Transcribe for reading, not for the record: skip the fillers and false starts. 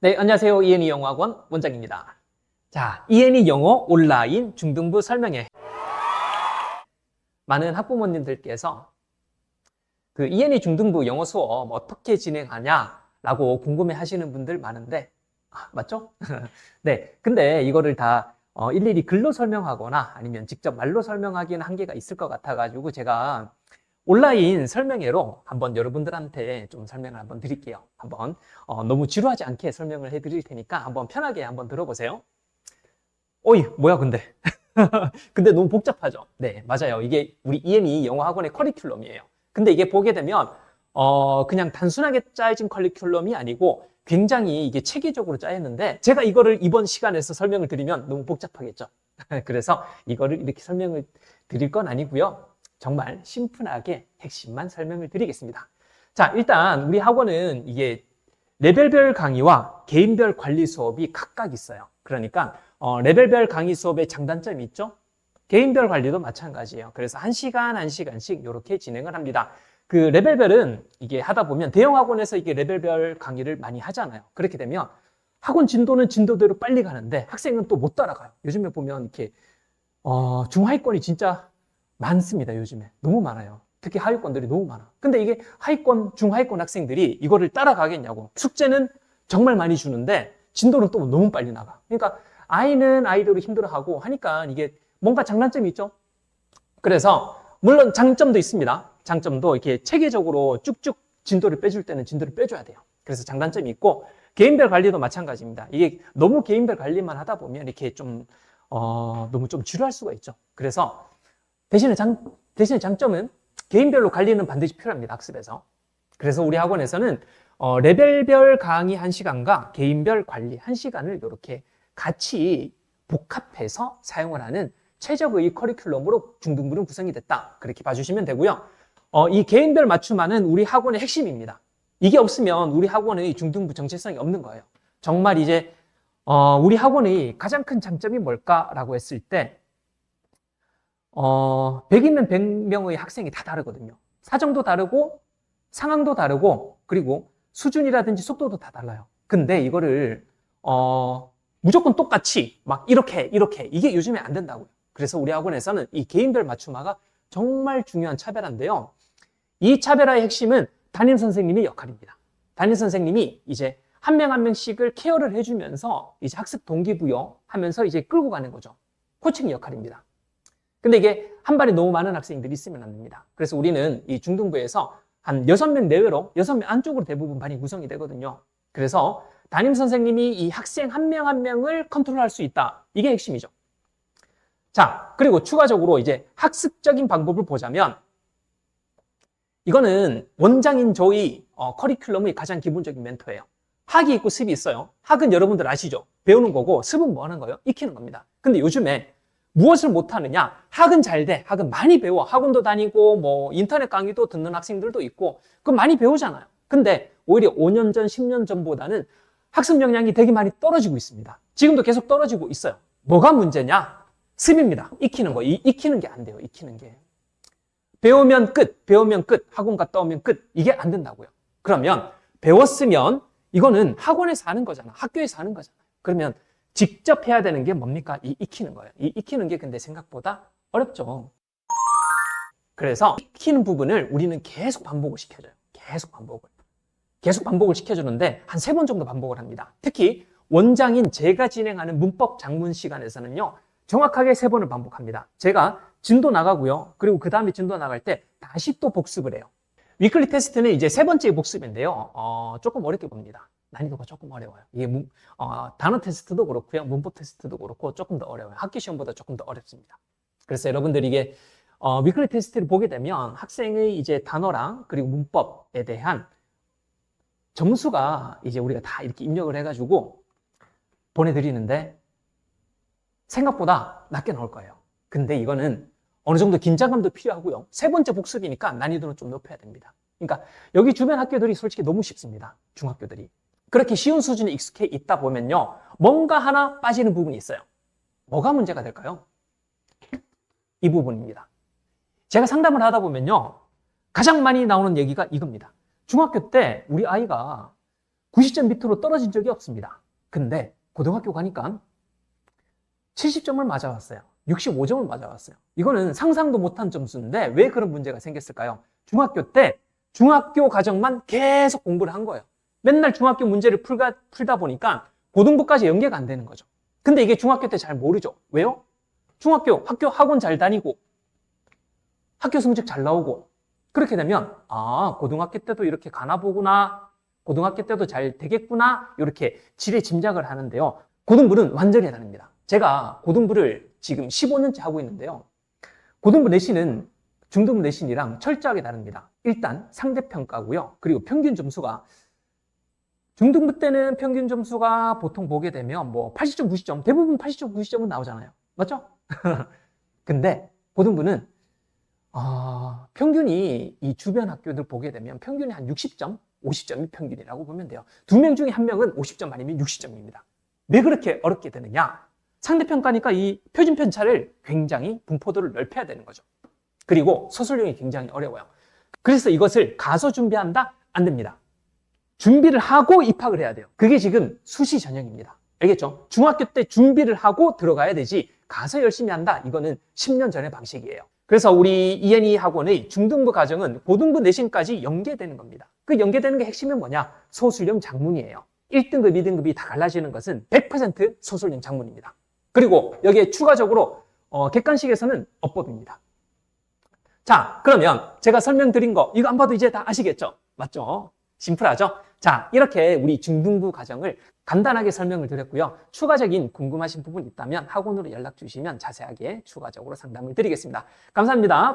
네, 안녕하세요. 이엔이 영어학원 원장입니다. 자, 이엔이 영어 온라인 중등부 설명회. 많은 학부모님들께서 그 이엔이 중등부 영어 수업 어떻게 진행하냐라고 궁금해 하시는 분들 많은데, 맞죠? 네, 근데 이거를 다 일일이 글로 설명하거나 아니면 직접 말로 설명하기에는 한계가 있을 것 같아가지고 제가 온라인 설명회로 한번 여러분들한테 좀 설명을 한번 드릴게요. 한번 너무 지루하지 않게 설명을 해드릴 테니까 한번 편하게 한번 들어보세요. 어이, 뭐야 근데. 근데 너무 복잡하죠? 네, 맞아요. 이게 우리 EME 영어 학원의 커리큘럼이에요. 근데 이게 보게 되면 그냥 단순하게 짜여진 커리큘럼이 아니고 굉장히 이게 체계적으로 짜였는데 제가 이거를 이번 시간에서 설명을 드리면 너무 복잡하겠죠. 그래서 이거를 이렇게 설명을 드릴 건 아니고요. 정말 심플하게 핵심만 설명을 드리겠습니다. 자, 일단 우리 학원은 이게 레벨별 강의와 개인별 관리 수업이 각각 있어요. 그러니까 레벨별 강의 수업의 장단점이 있죠. 개인별 관리도 마찬가지예요. 그래서 1시간, 1시간씩 이렇게 진행을 합니다. 그 레벨별은 이게 하다 보면 대형 학원에서 이게 레벨별 강의를 많이 하잖아요. 그렇게 되면 학원 진도는 진도대로 빨리 가는데 학생은 또 못 따라가요. 요즘에 보면 이렇게 중하위권이 진짜 많습니다. 요즘에 너무 많아요. 특히 하위권들이 너무 많아. 근데 이게 하위권, 중하위권 학생들이 이거를 따라가겠냐고. 숙제는 정말 많이 주는데 진도는 또 너무 빨리 나가. 그러니까 아이는 아이대로 힘들어하고 하니까 이게 뭔가 장단점이 있죠. 그래서 물론 장점도 있습니다. 장점도 이렇게 체계적으로 쭉쭉 진도를 빼줄 때는 진도를 빼줘야 돼요. 그래서 장단점이 있고 개인별 관리도 마찬가지입니다. 이게 너무 개인별 관리만 하다 보면 이렇게 좀 너무 좀 지루할 수가 있죠. 그래서 대신에 장점은 개인별로 관리는 반드시 필요합니다. 학습에서. 그래서 우리 학원에서는 레벨별 강의 1시간과 개인별 관리 1시간을 이렇게 같이 복합해서 사용을 하는 최적의 커리큘럼으로 중등부는 구성이 됐다. 그렇게 봐주시면 되고요. 이 개인별 맞춤화는 우리 학원의 핵심입니다. 이게 없으면 우리 학원의 중등부 정체성이 없는 거예요. 정말 이제 우리 학원의 가장 큰 장점이 뭘까라고 했을 때 100이면 100명의 학생이 다 다르거든요. 사정도 다르고 상황도 다르고 그리고 수준이라든지 속도도 다 달라요. 근데 이거를 무조건 똑같이 막 이렇게 이게 요즘에 안 된다고요. 그래서 우리 학원에서는 이 개인별 맞춤화가 정말 중요한 차별화인데요. 이 차별화의 핵심은 담임 선생님의 역할입니다. 담임 선생님이 이제 한 명 한 명씩을 케어를 해주면서 이제 학습 동기부여 하면서 이제 끌고 가는 거죠. 코칭 역할입니다. 근데 이게 한 반에 너무 많은 학생들이 있으면 안 됩니다. 그래서 우리는 이 중등부에서 한 6명 내외로 6명 안쪽으로 대부분 반이 구성이 되거든요. 그래서 담임 선생님이 이 학생 한 명 한 명을 컨트롤할 수 있다. 이게 핵심이죠. 자, 그리고 추가적으로 이제 학습적인 방법을 보자면 이거는 원장인 저희 커리큘럼의 가장 기본적인 멘토예요. 학이 있고 습이 있어요. 학은 여러분들 아시죠? 배우는 거고 습은 뭐 하는 거예요? 익히는 겁니다. 근데 요즘에 무엇을 못하느냐? 학은 잘 돼. 학은 많이 배워. 학원도 다니고 뭐 인터넷 강의도 듣는 학생들도 있고 그건 많이 배우잖아요. 근데 오히려 5년 전, 10년 전보다는 학습 역량이 되게 많이 떨어지고 있습니다. 지금도 계속 떨어지고 있어요. 뭐가 문제냐? 습입니다. 익히는 거. 익히는 게 안 돼요. 익히는 게. 배우면 끝, 배우면 끝, 학원 갔다 오면 끝. 이게 안 된다고요. 그러면 배웠으면 이거는 학원에서 하는 거잖아. 학교에서 하는 거잖아. 그러면 직접 해야 되는 게 뭡니까? 이 익히는 거예요. 이 익히는 게 근데 생각보다 어렵죠. 그래서 익히는 부분을 우리는 계속 반복을 시켜줘요. 계속 반복을. 계속 반복을 시켜주는데 한 3번 정도 반복을 합니다. 특히 원장인 제가 진행하는 문법 작문 시간에서는요. 정확하게 3번을 반복합니다. 제가 진도 나가고요. 그리고 그 다음에 진도 나갈 때 다시 또 복습을 해요. 위클리 테스트는 이제 3번째 복습인데요. 조금 어렵게 봅니다. 난이도가 조금 어려워요. 이게 단어 테스트도 그렇고요. 문법 테스트도 그렇고 조금 더 어려워요. 학기 시험보다 조금 더 어렵습니다. 그래서 여러분들이 이게 위클리 테스트를 보게 되면 학생의 이제 단어랑 그리고 문법에 대한 점수가 이제 우리가 다 이렇게 입력을 해가지고 보내드리는데 생각보다 낮게 나올 거예요. 근데 이거는 어느 정도 긴장감도 필요하고요. 3번째 복습이니까 난이도는 좀 높여야 됩니다. 그러니까 여기 주변 학교들이 솔직히 너무 쉽습니다. 중학교들이. 그렇게 쉬운 수준에 익숙해 있다 보면요. 뭔가 하나 빠지는 부분이 있어요. 뭐가 문제가 될까요? 이 부분입니다. 제가 상담을 하다 보면요. 가장 많이 나오는 얘기가 이겁니다. 중학교 때 우리 아이가 90점 밑으로 떨어진 적이 없습니다. 근데 고등학교 가니까 70점을 맞아왔어요. 65점을 맞아왔어요. 이거는 상상도 못한 점수인데 왜 그런 문제가 생겼을까요? 중학교 때 중학교 과정만 계속 공부를 한 거예요. 맨날 중학교 문제를 풀다 보니까 고등부까지 연계가 안 되는 거죠. 근데 이게 중학교 때 잘 모르죠. 왜요? 중학교, 학원 잘 다니고 학교 성적 잘 나오고 그렇게 되면 고등학교 때도 이렇게 가나 보구나, 고등학교 때도 잘 되겠구나 이렇게 지레 짐작을 하는데요. 고등부는 완전히 다릅니다. 제가 고등부를 지금 15년째 하고 있는데요. 고등부 내신은 중등부 내신이랑 철저하게 다릅니다. 일단 상대평가고요. 그리고 평균 점수가 중등부 때는 평균 점수가 보통 보게 되면 뭐 80점, 90점, 대부분 80점, 90점은 나오잖아요. 맞죠? 근데 고등부는 평균이 이 주변 학교들 보게 되면 평균이 한 60점, 50점이 평균이라고 보면 돼요. 2명 중에 1명은 50점 아니면 60점입니다. 왜 그렇게 어렵게 되느냐? 상대평가니까 이 표준 편차를 굉장히 분포도를 넓혀야 되는 거죠. 그리고 소설용이 굉장히 어려워요. 그래서 이것을 가서 준비한다? 안 됩니다. 준비를 하고 입학을 해야 돼요. 그게 지금 수시 전형입니다. 알겠죠? 중학교 때 준비를 하고 들어가야 되지 가서 열심히 한다? 이거는 10년 전의 방식이에요. 그래서 우리 ENE 학원의 중등부 과정은 고등부 내신까지 연계되는 겁니다. 그 연계되는 게 핵심은 뭐냐? 소술형 작문이에요. 1등급, 2등급이 다 갈라지는 것은 100% 소술형 작문입니다. 그리고 여기에 추가적으로 객관식에서는 어법입니다. 자, 그러면 제가 설명드린 거 이거 안 봐도 이제 다 아시겠죠? 맞죠? 심플하죠? 자, 이렇게 우리 중등부 과정을 간단하게 설명을 드렸고요. 추가적인 궁금하신 부분 있다면 학원으로 연락 주시면 자세하게 추가적으로 상담을 드리겠습니다. 감사합니다.